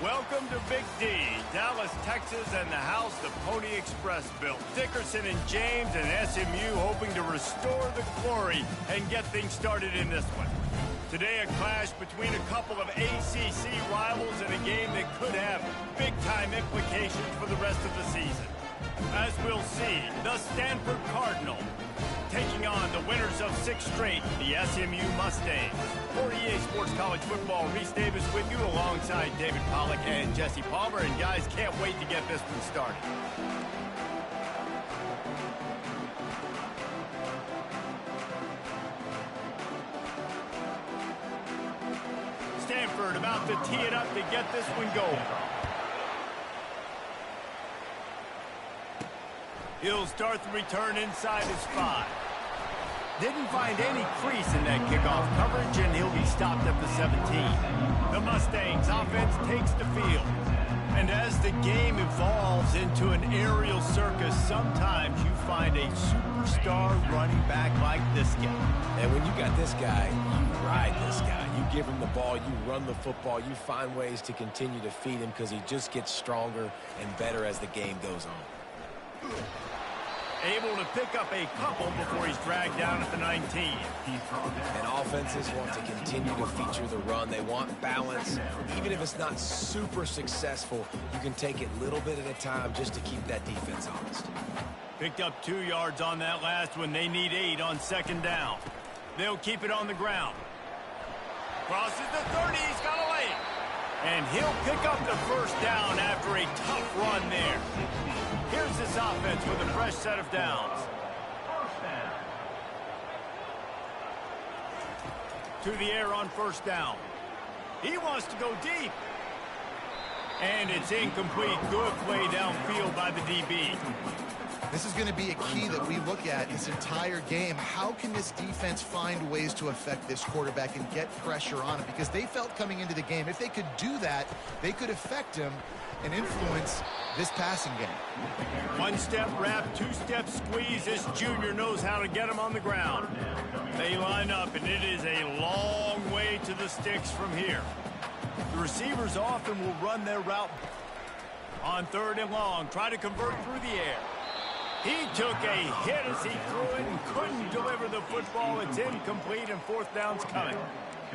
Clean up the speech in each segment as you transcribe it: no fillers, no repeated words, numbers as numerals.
Welcome to Big D, Dallas, Texas, and the house the Pony Express built. Dickerson and James and SMU hoping to restore the glory and get things started in this one. Today, a clash between a couple of ACC rivals in a game that could have big-time implications for the rest of the season. As we'll see, the Stanford Cardinal taking on the winners of 6 straight, the SMU Mustangs. For EA Sports College Football, Reese Davis with you alongside David Pollack and Jesse Palmer. And guys, can't wait to get this one started. Stanford about to tee it up to get this one going. He'll start the return inside his 5. Didn't find any crease in that kickoff coverage, and he'll be stopped at the 17. The Mustangs offense takes the field. And as the game evolves into an aerial circus, sometimes you find a superstar running back like this guy. And when you got this guy, you ride this guy. You give him the ball, you run the football, you find ways to continue to feed him because he just gets stronger and better as the game goes on. Able to pick up a couple before he's dragged down at the 19. And offenses want to continue to feature the run. They want balance. Even if it's not super successful, you can take it little bit at a time just to keep that defense honest. Picked up 2 yards on that last one. They need 8 on 2nd down. They'll keep it on the ground. Crosses the 30. He's got a lane. And he'll pick up the 1st down after a tough run there. Here's this offense with a fresh set of downs. To the air on 1st down. He wants to go deep. And it's incomplete. Good play downfield by the DB. This is going to be a key that we look at this entire game. How can this defense find ways to affect this quarterback and get pressure on him? Because they felt coming into the game, if they could do that, they could affect him and influence this passing game. 1-step wrap, 2-step squeeze. This junior knows how to get him on the ground. They line up, and it is a long way to the sticks from here. The receivers often will run their route on 3rd and long. Try to convert through the air. He took a hit as he threw it and couldn't deliver the football. It's incomplete, and 4th down's coming.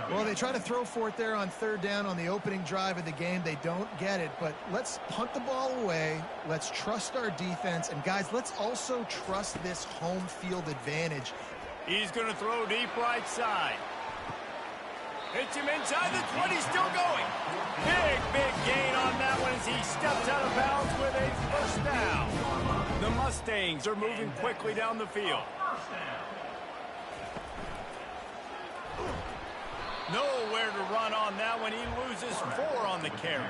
Well, they try to throw for it there on 3rd down on the opening drive of the game. They don't get it, but let's punt the ball away. Let's trust our defense. And, guys, let's also trust this home field advantage. He's going to throw deep right side. Hits him inside the 20, still going. Big gain on that one as he steps out of bounds with a 1st down. The Mustangs are moving quickly down the field. Nowhere to run on that one. He loses 4 on the carry.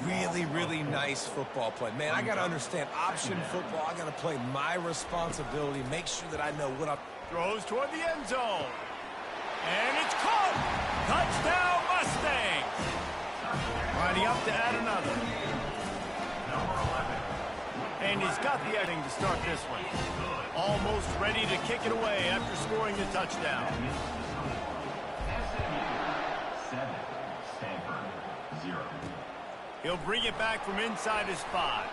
Really nice football play. Man, I got to understand option football. I got to play my responsibility, make sure that I know what I'm... Throws toward the end zone. And it's caught. Touchdown, Mustangs. Lining up to add another. And he's got the editing to start this one. Almost ready to kick it away after scoring the touchdown. He'll bring it back from inside his 5.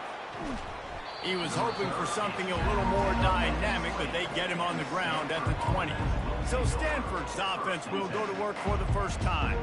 He was hoping for something a little more dynamic, but they get him on the ground at the 20. So Stanford's offense will go to work for the 1st time.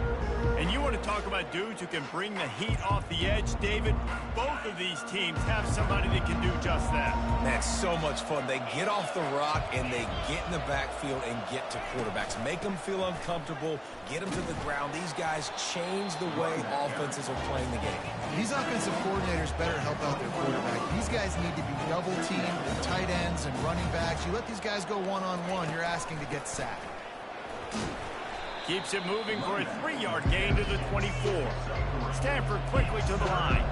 And you want to talk about dudes who can bring the heat off the edge, David? Both of these teams have somebody that can do just that. That's so much fun. They get off the rock and they get in the backfield and get to quarterbacks. Make them feel uncomfortable, get them to the ground. These guys change the way offenses are playing the game. These offensive coordinators better help out their quarterback. These guys need to be double-teamed with tight ends and running backs. You let these guys go one-on-one, you're asking to get sacked. Keeps it moving for a 3-yard gain to the 24. Stanford quickly to the line.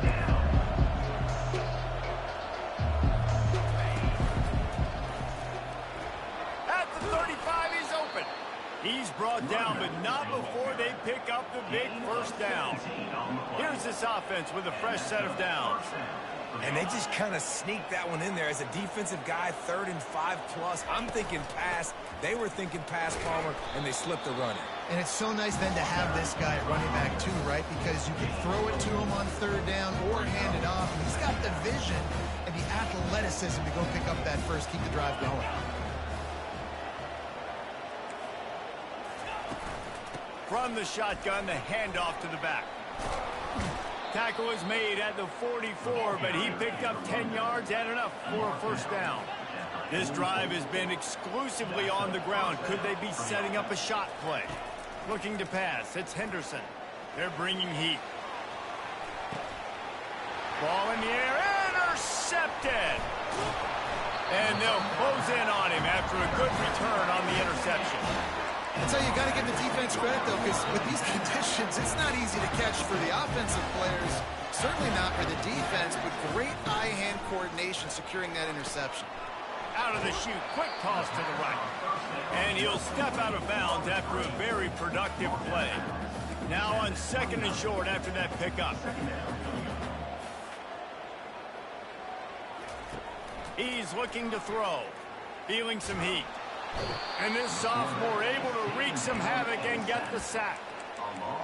At the 35, he's open. He's brought down, but not before they pick up the big 1st down. Here's this offense with a fresh set of downs. And they just kind of sneaked that one in there. As a defensive guy, 3rd and 5+. I'm thinking pass. They were thinking pass, Palmer, and they slipped the run in. And it's so nice then to have this guy at running back too, right? Because you can throw it to him on 3rd down or hand it off. And he's got the vision and the athleticism to go pick up that first, keep the drive going. From the shotgun, the handoff to the back. Tackle is made at the 44, but he picked up 10 yards and enough for a first down. This drive has been exclusively on the ground. Could they be setting up a shot play? Looking to pass. It's Henderson. They're bringing heat. Ball in the air. Intercepted. And they'll close in on him after a good return on the interception. That's how you got to give the defense credit, though, because with these conditions, it's not easy to catch for the offensive players. Certainly not for the defense, but great eye-hand coordination securing that interception. Out of the chute, quick toss to the right. And he'll step out of bounds after a very productive play. Now on 2nd and short after that pickup. He's looking to throw. Feeling some heat. And this sophomore able to wreak some havoc and get the sack.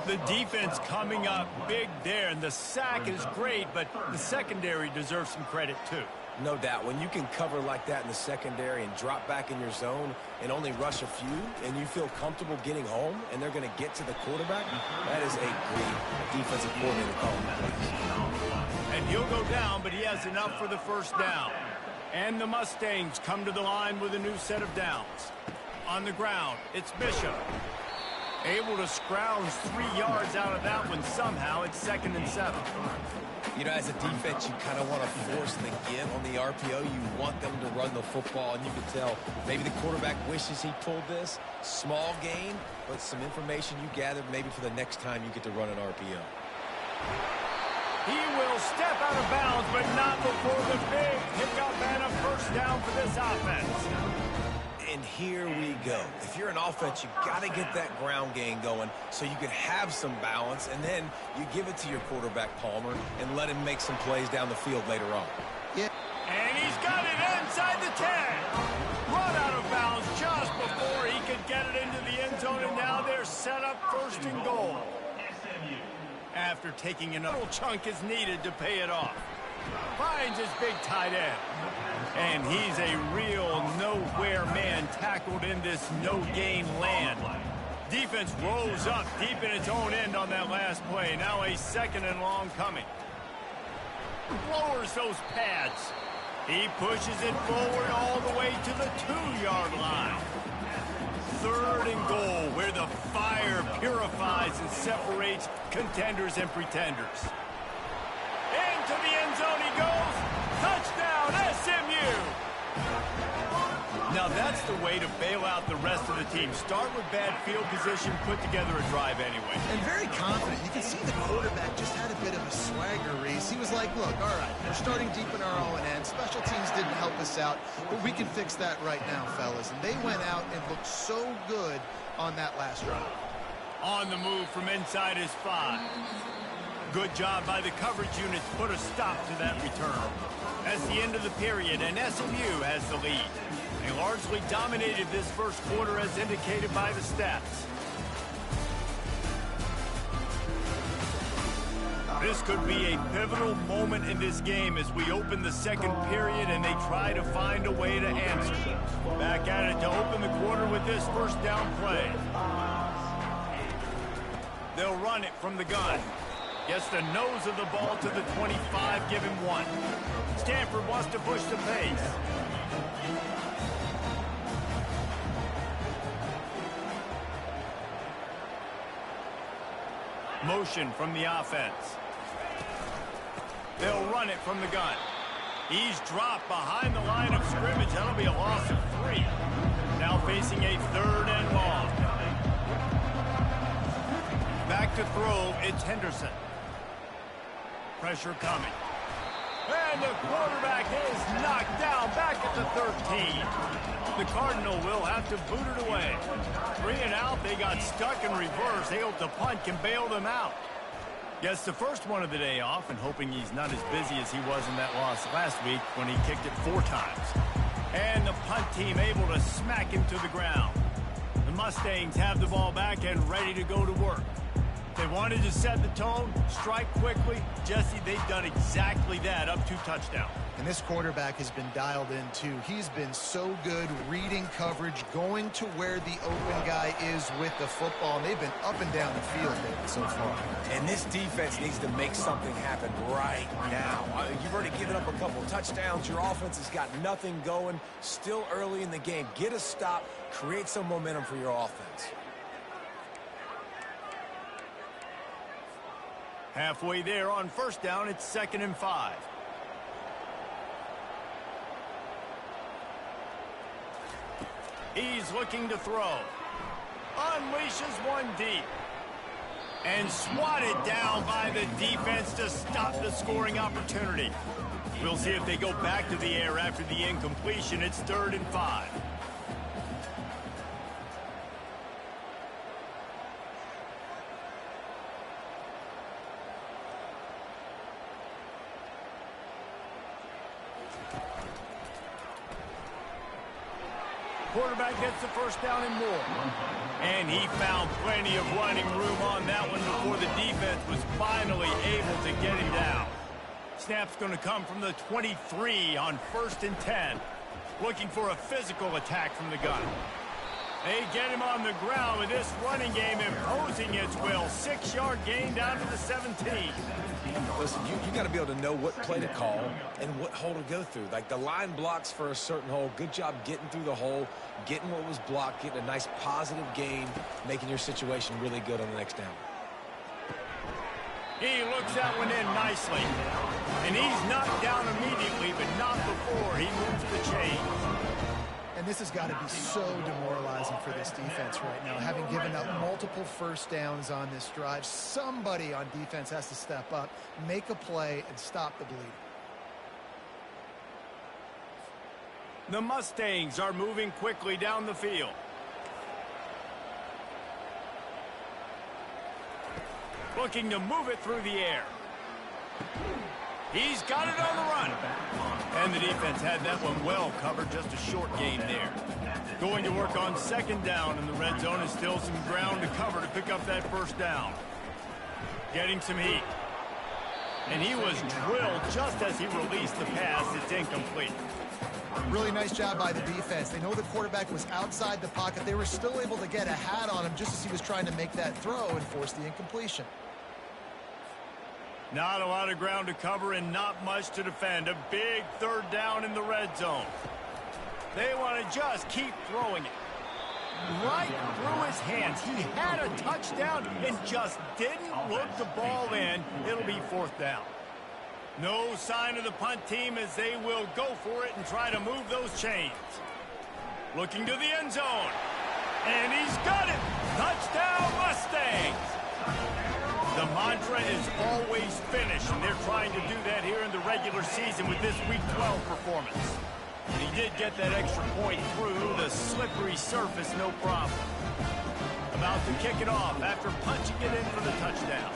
The defense coming up big there, and the sack is great, but the secondary deserves some credit too. No doubt. When you can cover like that in the secondary and drop back in your zone and only rush a few, and you feel comfortable getting home, and they're going to get to the quarterback, that is a great defensive coordinator calling plays. And he'll go down, but he has enough for the first down. And the Mustangs come to the line with a new set of downs. On the ground, it's Bishop. Able to scrounge 3 yards out of that one somehow. It's 2nd and 7. You know, as a defense, you kind of want to force the give on the RPO. You want them to run the football, and you can tell maybe the quarterback wishes he pulled this. Small gain, but some information you gathered maybe for the next time you get to run an RPO. He will step out of bounds, but not before the big pickup and a first down for this offense. And here we go. If you're an offense, you got to get that ground game going so you can have some balance, and then you give it to your quarterback, Palmer, and let him make some plays down the field later on. Yeah. And he's got it inside the 10. Run out of bounds just before he could get it into the end zone, and now they're set up 1st and goal. After taking another chunk is needed to pay it off. Finds his big tight end. And he's a real nowhere man tackled in this no-gain land. Defense rolls up deep in its own end on that last play. Now a 2nd and long coming. Lowers those pads. He pushes it forward all the way to the 2-yard line. 3rd and goal, where the fire purifies and separates contenders and pretenders. Into the end zone he goes. Touchdown, SMU! Now that's the way to bail out the rest of the team. Start with bad field position, put together a drive anyway. And very confident. You can see the quarterback just had a bit of a swagger, Reese. He was like, look, all right, we're starting deep in our own end. Special teams didn't help us out, but we can fix that right now, fellas. And they went out and looked so good on that last drive. On the move from inside his 5. Good job by the coverage unit to put a stop to that return. That's the end of the period, and SMU has the lead. They largely dominated this first quarter as indicated by the stats. This could be a pivotal moment in this game as we open the second period and they try to find a way to answer. Back at it to open the quarter with this first down play. They'll run it from the gun. Gets the nose of the ball to the 25, give him 1. Stanford wants to push the pace. Motion from the offense. They'll run it from the gun. He's dropped behind the line of scrimmage. That'll be a loss of 3. Now facing a 3rd and long. Back to throw, it's Henderson. Pressure coming. And the quarterback is knocked down back at the 13. The Cardinal will have to boot it away. 3 and out, they got stuck in reverse. Able to punt, can bail them out. Gets the first one of the day off and hoping he's not as busy as he was in that loss last week when he kicked it 4 times. And the punt team able to smack him to the ground. The Mustangs have the ball back and ready to go to work. They wanted to set the tone, strike quickly. Jesse, they've done exactly that, up 2 touchdowns. And this quarterback has been dialed in, too. He's been so good reading coverage, going to where the open guy is with the football, and they've been up and down the field, David, so far. And this defense needs to make something happen right now. You've already given up a couple touchdowns. Your offense has got nothing going. Still early in the game. Get a stop. Create some momentum for your offense. Halfway there on first down, it's 2nd and 5. He's looking to throw. Unleashes one deep. And swatted down by the defense to stop the scoring opportunity. We'll see if they go back to the air after the incompletion. It's 3rd and 5. Quarterback gets the first down and more. And he found plenty of running room on that one before the defense was finally able to get him down. Snap's going to come from the 23 on 1st and 10. Looking for a physical attack from the gun. They get him on the ground with this running game imposing its will. 6-yard gain down to the 17. Listen, you got to be able to know what play to call and what hole to go through. Like the line blocks for a certain hole. Good job getting through the hole, getting what was blocked, getting a nice positive gain, making your situation really good on the next down. He looks that one in nicely. And he's knocked down immediately, but not before he moves the chains. And this has got to be so demoralizing for this defense right now. Having given up multiple first downs on this drive, somebody on defense has to step up, make a play, and stop the bleeding. The Mustangs are moving quickly down the field. Looking to move it through the air. He's got it on the run. And the defense had that one well covered, just a short gain there. Going to work on 2nd down, and the red zone is still some ground to cover to pick up that first down. Getting some heat. And he was drilled just as he released the pass. It's incomplete. Really nice job by the defense. They know the quarterback was outside the pocket. They were still able to get a hat on him just as he was trying to make that throw and force the incompletion. Not a lot of ground to cover and not much to defend. A big 3rd down in the red zone. They want to just keep throwing it. Right through his hands. He had a touchdown and just didn't look the ball in. It'll be 4th down. No sign of the punt team as they will go for it and try to move those chains. Looking to the end zone. And he's got it. Touchdown Mustangs. The mantra is always finish, and they're trying to do that here in the regular season with this Week 12 performance. He did get that extra point through the slippery surface, no problem. About to kick it off after punching it in for the touchdown.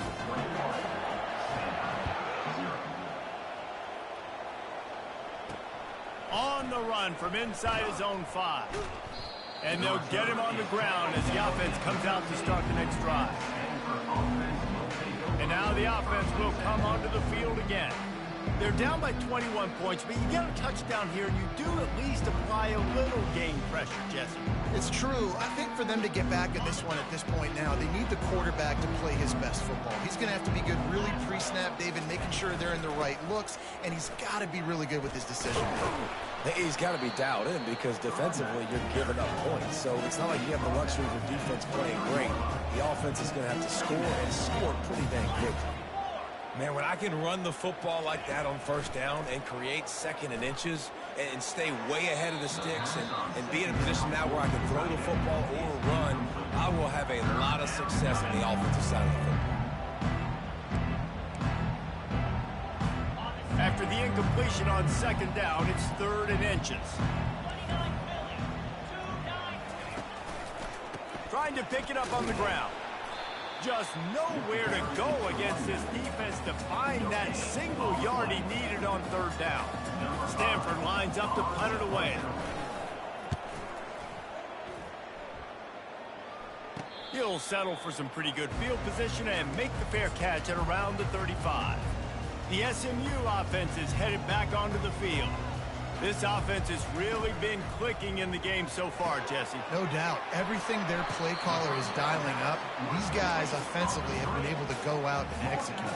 On the run from inside his own 5. And they'll get him on the ground as the offense comes out to start the next drive. And now the offense will come onto the field again. They're down by 21 points, but you get a touchdown here, and you do at least apply a little game pressure, Jesse. It's true. I think for them to get back in this one at this point now, they need the quarterback to play his best football. He's going to have to be good really pre-snap, David, making sure they're in the right looks, and he's got to be really good with his decision. He's got to be dialed in because defensively you're giving up points. So it's not like you have the luxury of your defense playing great. The offense is going to have to score and score pretty dang quickly. Man, when I can run the football like that on 1st down and create 2nd and inches and stay way ahead of the sticks and be in a position now where I can throw the football or run, I will have a lot of success on the offensive side of the football. After the incompletion on 2nd down, it's 3rd and inches. Trying to pick it up on the ground. Just nowhere to go against this defense to find that single yard he needed on third down. Stanford lines up to punt it away. He'll settle for some pretty good field position and make the fair catch at around the 35. The SMU offense is headed back onto the field. This offense has really been clicking in the game so far, Jesse. No doubt. Everything their play caller is dialing up, these guys offensively have been able to go out and execute.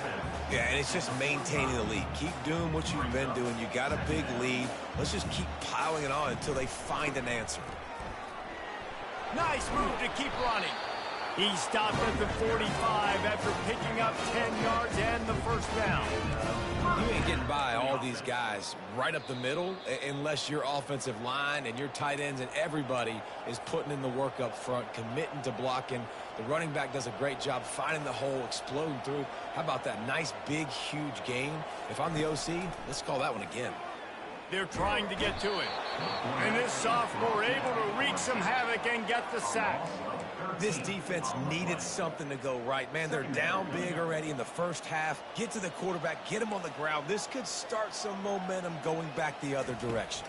Yeah, and it's just maintaining the lead. Keep doing what you've been doing. You got a big lead. Let's just keep piling it on until they find an answer. Nice move to keep running. He stopped at the 45 after picking up 10 yards and the first down. You ain't getting by all these guys right up the middle unless your offensive line and your tight ends and everybody is putting in the work up front, committing to blocking. The running back does a great job finding the hole, exploding through. How about that nice, big, huge gain? If I'm the OC, let's call that one again. They're trying to get to it. And this sophomore able to wreak some havoc and get the sack. This defense needed something to go right. Man, they're down big already in the first half. Get to the quarterback, get him on the ground. This could start some momentum going back the other direction.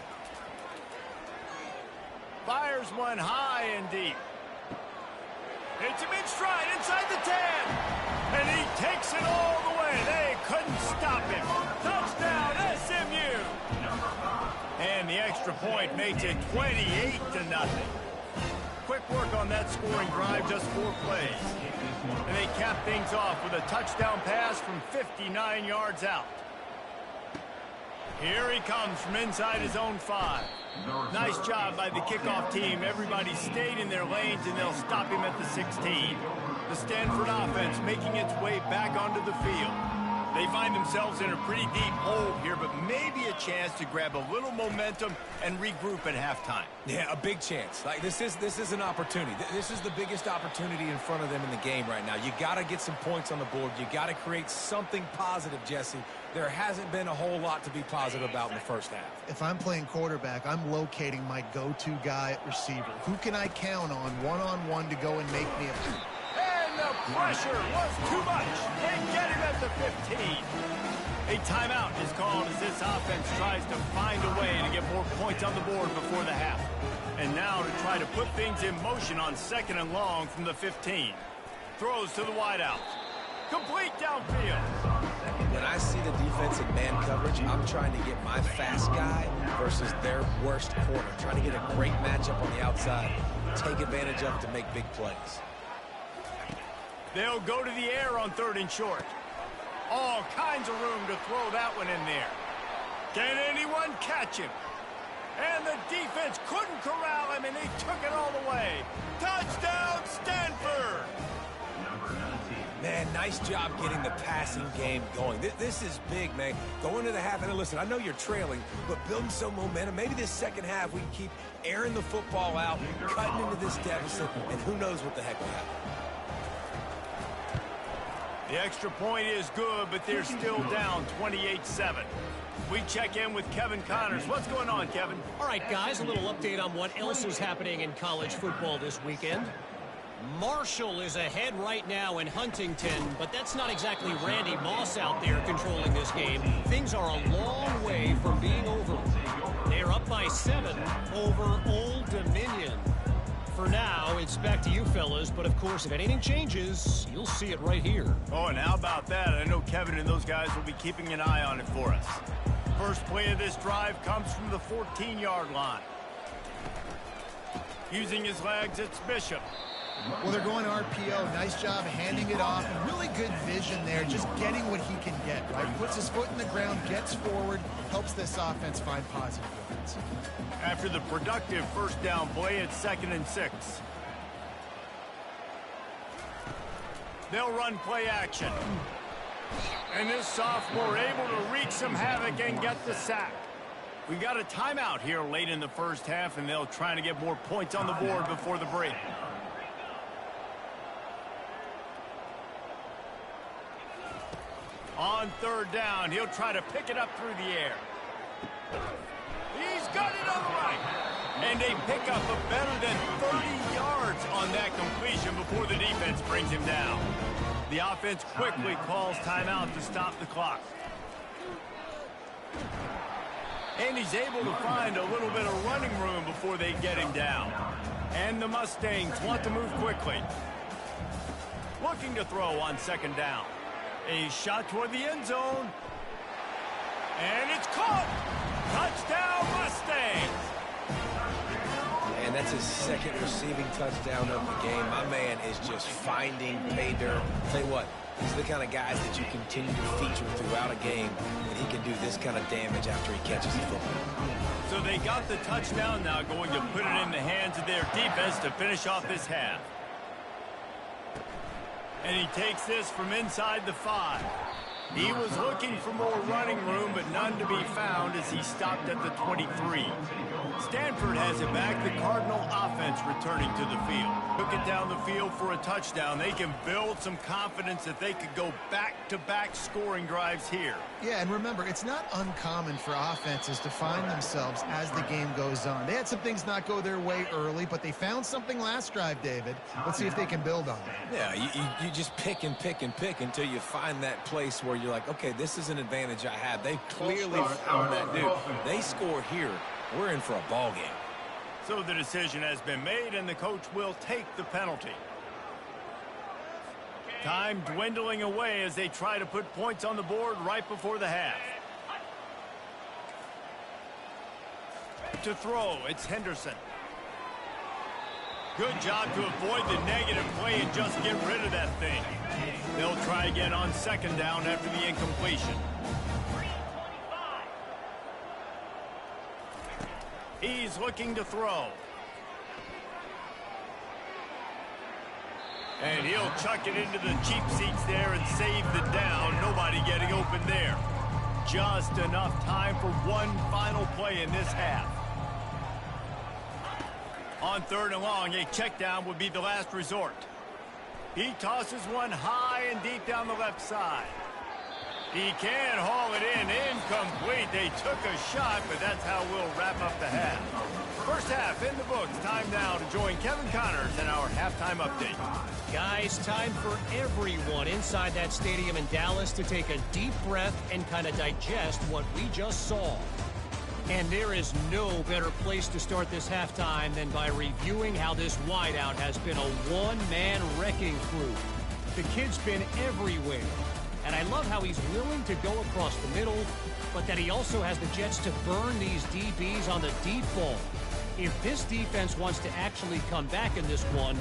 Fires one high and deep. Hits him in stride inside the 10. And he takes it all the way. They couldn't stop him. Touchdown, SMU. And the extra point makes it 28-0. Quick work on that scoring drive, just 4 plays. And they cap things off with a touchdown pass from 59 yards out. Here he comes from inside his own 5. Nice job by the kickoff team. Everybody stayed in their lanes, and they'll stop him at the 16. The Stanford offense making its way back onto the field. They find themselves in a pretty deep hole here, but maybe a chance to grab a little momentum and regroup at halftime. Yeah, a big chance. Like this is an opportunity. This is the biggest opportunity in front of them in the game right now. You got to get some points on the board. You got to create something positive, Jesse. There hasn't been a whole lot to be positive about in the first half. If I'm playing quarterback, I'm locating my go-to guy at receiver. Who can I count on one-on-one to go and make me a... The pressure was too much. They get him at the 15. A timeout is called as this offense tries to find a way to get more points on the board before the half. And now to try to put things in motion on 2nd and long from the 15. Throws to the wideout. Complete downfield. When I see the defense in man coverage, I'm trying to get my fast guy versus their worst corner. Trying to get a great matchup on the outside. Take advantage of it to make big plays. They'll go to the air on 3rd and short. All kinds of room to throw that one in there. Can anyone catch him? And the defense couldn't corral him, and they took it all the way. Touchdown, Stanford! Man, nice job getting the passing game going. This is big, man. Going to the half, and listen, I know you're trailing, but building some momentum. Maybe this second half we can keep airing the football out, cutting into this deficit, and who knows what the heck will happen. The extra point is good, but they're still down 28-7. We check in with Kevin Connors. What's going on, Kevin? All right, guys, a little update on what else is happening in college football this weekend. Marshall is ahead right now in Huntington, but that's not exactly Randy Moss out there controlling this game. Things are a long way from being over. They're up by 7 over Old Dominion. For now, it's back to you fellas, but of course, if anything changes, you'll see it right here. Oh, and how about that? I know Kevin and those guys will be keeping an eye on it for us. First play of this drive comes from the 14-yard line. Using his legs, it's Bishop. Well, they're going RPO. Nice job handing it off. Really good vision there, just getting what he can get, right? Puts his foot in the ground, gets forward, helps this offense find positive offense. After the productive first down play, it's 2nd and 6. They'll run play action. And this sophomore able to wreak some havoc and get the sack. We got a timeout here late in the first half, and they'll try to get more points on the board before the break. On 3rd down, he'll try to pick it up through the air. He's got it on the right. And And a pickup of better than 30 yards on that completion before the defense brings him down. The offense quickly calls timeout to stop the clock. And he's able to find a little bit of running room before they get him down. And the Mustangs want to move quickly. Looking to throw on second down. A shot toward the end zone. And it's caught! Touchdown, Mustangs! And that's his second receiving touchdown of the game. My man is just finding pay dirt. Tell you what, he's the kind of guys that you continue to feature throughout a game, and he can do this kind of damage after he catches the football. So they got the touchdown, now going to put it in the hands of their defense to finish off this half. And he takes this from inside the 5. He was looking for more running room, but none to be found as he stopped at the 23. Stanford has it back. The Cardinal offense returning to the field. Took it down the field for a touchdown. They can build some confidence that they could go back-to-back scoring drives here. Yeah, and remember, it's not uncommon for offenses to find themselves as the game goes on. They had some things not go their way early, but they found something last drive, David. Let's see if they can build on it. Yeah, you just pick and pick and pick until you find that place where you're like, okay, this is an advantage I have. They clearly found that dude. They score here. We're in for a ball game. So the decision has been made, and the coach will take the penalty. Time dwindling away as they try to put points on the board right before the half. To throw, it's Henderson. Good job to avoid the negative play and just get rid of that thing. They'll try again on second down after the incompletion. He's looking to throw. And he'll chuck it into the cheap seats there and save the down. Nobody getting open there. Just enough time for one final play in this half. On third and long, a check down would be the last resort. He tosses one high and deep down the left side. He can haul it in. Incomplete. They took a shot, but that's how we'll wrap up the half. First half in the books. Time now to join Kevin Connors in our halftime update. Guys, time for everyone inside that stadium in Dallas to take a deep breath and kind of digest what we just saw. And there is no better place to start this halftime than by reviewing how this wideout has been a one-man wrecking crew. The kid's been everywhere. And I love how he's willing to go across the middle, but that he also has the jets to burn these DBs on the deep ball. If this defense wants to actually come back in this one,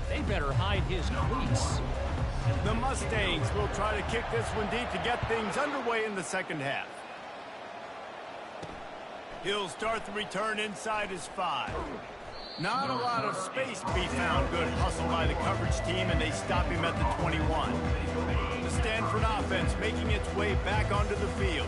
they better hide his cleats. The Mustangs will try to kick this one deep to get things underway in the second half. He'll start the return inside his 5. Not a lot of space to be found. Good hustle by the coverage team, and they stop him at the 21. The Stanford offense making its way back onto the field.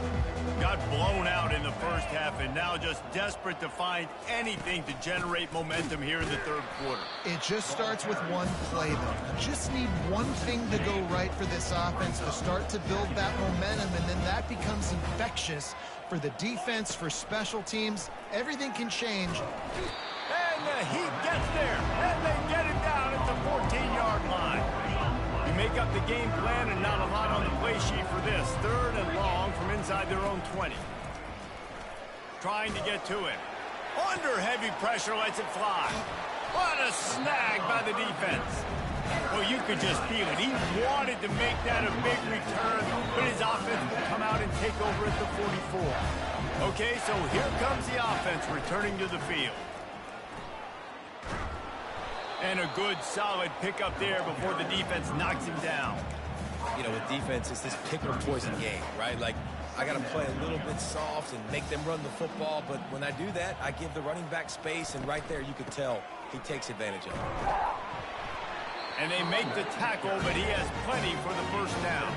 Got blown out in the first half, and now just desperate to find anything to generate momentum here in the third quarter. It just starts with one play, though. You just need one thing to go right for this offense to start to build that momentum, and then that becomes infectious for the defense, for special teams. Everything can change. And the Heat gets there, and they get him down at the 14-yard line. You make up the game plan, and not a lot on the play sheet for this. Third and long from inside their own 20. Trying to get to it. Under heavy pressure, lets it fly. What a snag by the defense. Well, you could just feel it. He wanted to make that a big return, but his offense will come out and take over at the 44. Okay, so here comes the offense returning to the field. And a good, solid pickup there before the defense knocks him down. You know, with defense, it's this pick or poison game, right? Like, I got to play a little bit soft and make them run the football, but when I do that, I give the running back space, and right there you could tell he takes advantage of it. And they make the tackle, but he has plenty for the first down.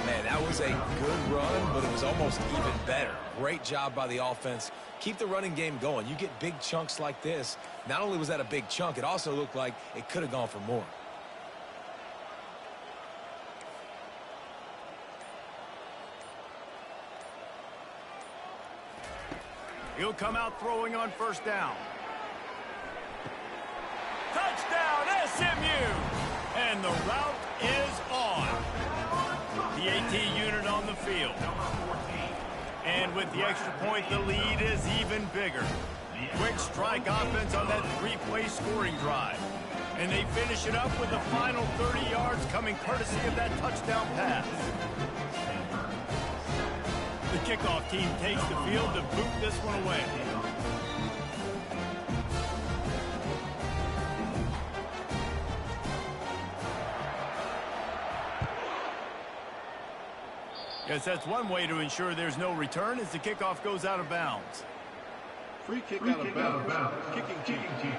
Man, that was a good run, but it was almost even better. Great job by the offense. Keep the running game going. You get big chunks like this. Not only was that a big chunk, it also looked like it could have gone for more. He'll come out throwing on first down. SMU. And the route is on. The AT unit on the field. And with the extra point, the lead is even bigger. Quick strike offense on that three-play scoring drive. And they finish it up with the final 30 yards coming courtesy of that touchdown pass. The kickoff team takes the field to boot this one away. Yes, that's one way to ensure there's no return as the kickoff goes out of bounds. Free kick out of bounds. Kicking team.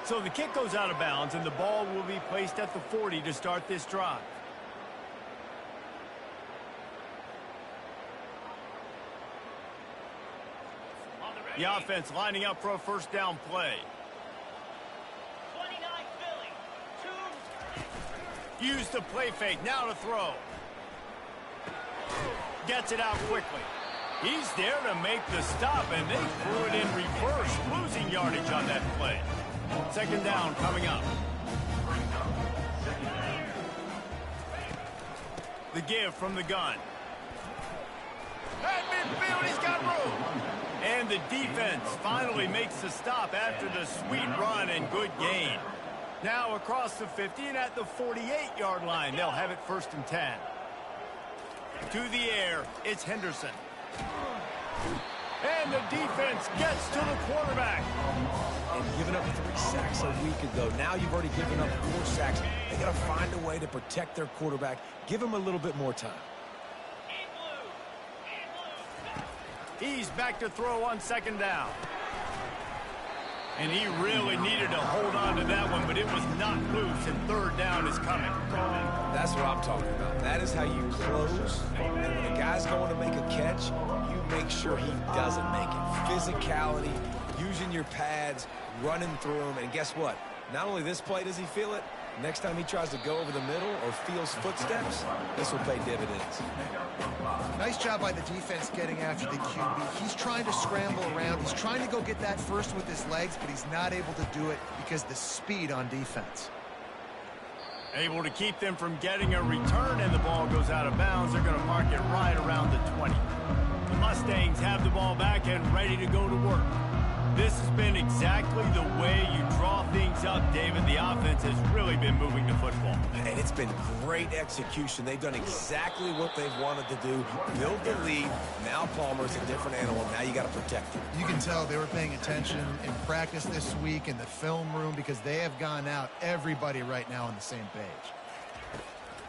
So the kick goes out of bounds, and the ball will be placed at the 40 to start this drive. The offense lining up for a first down play. 29 Philly. Use the play fake. Now to throw. Gets it out quickly. He's there to make the stop, and they threw it in reverse, losing yardage on that play. Second down coming up. The give from the gun. At midfield, he's got room. And the defense finally makes the stop after the sweet run and good gain. Now across the 50 and at the 48-yard line, they'll have it first and 10. To the air, it's Henderson. And the defense gets to the quarterback. And giving up 3 sacks a week ago. Now you've already given up 4 sacks. They got to find a way to protect their quarterback. Give him a little bit more time. He's back to throw on second down. And he really needed to hold on to that one, but it was not loose, and third down is coming. That's what I'm talking about. That is how you close. And when a guy's going to make a catch, you make sure he doesn't make it. Physicality, using your pads, running through them. And guess what? Not only this play does he feel it, next time he tries to go over the middle or feels footsteps, this will pay dividends. Nice job by the defense getting after the QB. He's trying to scramble around. He's trying to go get that first with his legs, but he's not able to do it because of the speed on defense. Able to keep them from getting a return, and the ball goes out of bounds. They're going to mark it right around the 20. The Mustangs have the ball back and ready to go to work. This has been exactly the way you draw things up, David. The offense has really been moving the football. And it's been great execution. They've done exactly what they've wanted to do. Build the lead. Now Palmer's a different animal. Now you got to protect him. You can tell they were paying attention in practice this week in the film room because they have gone out, everybody right now on the same page.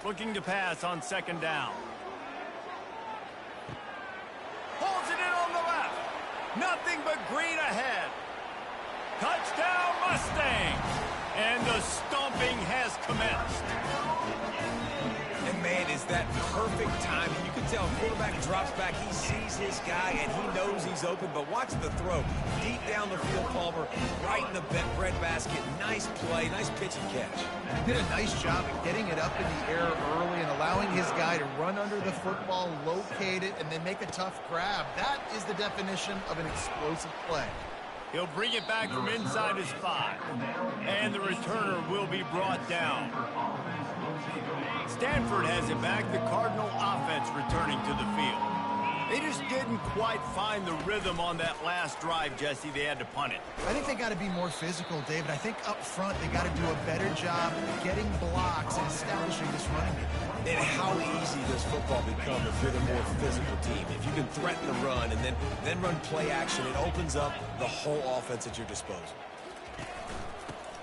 Looking to pass on second down. Pulls it in on the left. Nothing but green ahead. Touchdown Mustang. And the stomping has commenced. And man, is that perfect timing. You can tell quarterback drops back. He sees his guy, and he knows he's open. But watch the throw. Deep down the field, Palmer, right in the breadbasket. Nice play, nice pitch and catch. He did a nice job of getting it up in the air early and allowing his guy to run under the football, locate it, and then make a tough grab. That is the definition of an explosive play. He'll bring it back from inside his 5. And the returner will be brought down. Stanford has it back. The Cardinal offense returning to the field. They just didn't quite find the rhythm on that last drive, Jesse. They had to punt it. I think they got to be more physical, David. I think up front they got to do a better job getting blocks and establishing this running game. And how easy does football become if you're the more physical team? If you can threaten the run and then run play action, it opens up the whole offense at your disposal.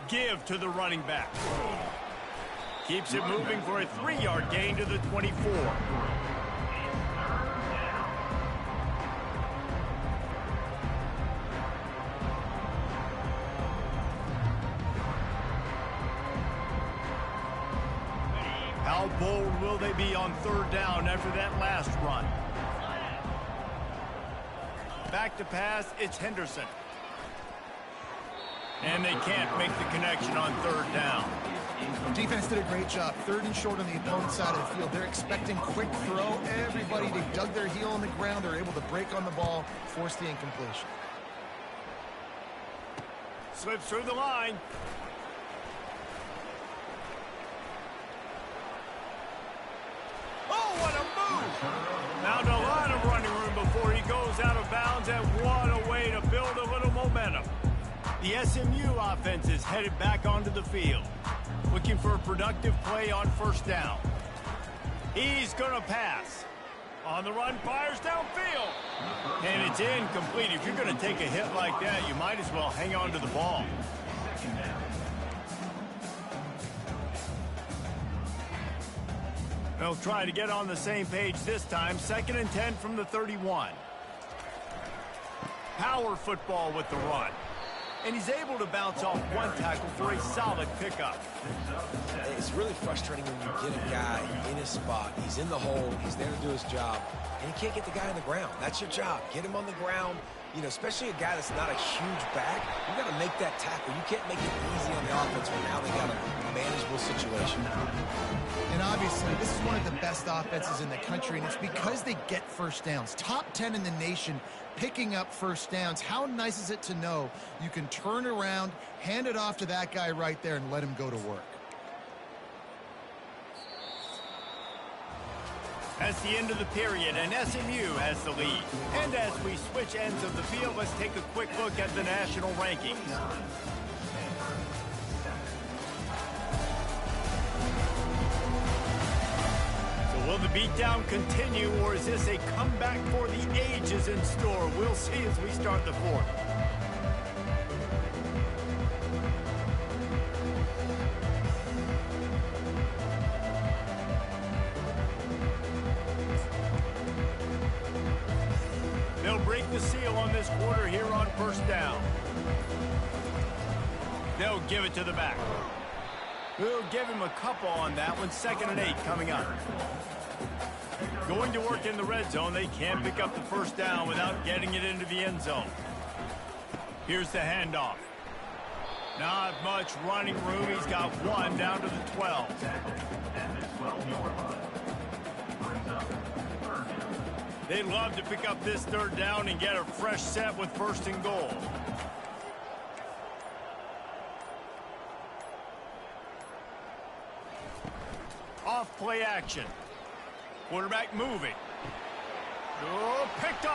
Give to the running back. Keeps it moving for a 3-yard gain to the 24. How bold will they be on third down after that last run? Back to pass, it's Henderson. And they can't make the connection on third down. Defense did a great job. Third and short on the opponent's side of the field. They're expecting quick throw. Everybody, they dug their heel on the ground. They're able to break on the ball, force the incompletion. Slips through the line. Found a lot of running room before he goes out of bounds, and what a way to build a little momentum. The SMU offense is headed back onto the field, looking for a productive play on first down. He's going to pass. On the run, fires downfield. And it's incomplete. If you're going to take a hit like that, you might as well hang on to the ball. They'll try to get on the same page this time. 2nd and 10 from the 31. Power football with the run. And he's able to bounce off one tackle for a solid pickup. It's really frustrating when you get a guy in his spot. He's in the hole. He's there to do his job. And you can't get the guy on the ground. That's your job. Get him on the ground. You know, especially a guy that's not a huge back. You got to make that tackle. You can't make it easy on the offense when now they got a manageable situation. And obviously, this is one of the best offenses in the country, and it's because they get first downs. Top 10 in the nation picking up first downs. How nice is it to know you can turn around, hand it off to that guy right there, and let him go to work? That's the end of the period, and SMU has the lead. And as we switch ends of the field, let's take a quick look at the national rankings. So will the beatdown continue, or is this a comeback for the ages in store? We'll see as we start the fourth. They'll break the seal on this quarter here on first down. They'll give it to the back. We'll give him a couple on that one. 2nd and 8 coming up. Going to work in the red zone. They can't pick up the first down without getting it into the end zone. Here's the handoff. Not much running room. He's got one down to the 12. They'd love to pick up this 3rd down and get a fresh set with 1st and goal. Off play action. Quarterback moving. Oh, picked up.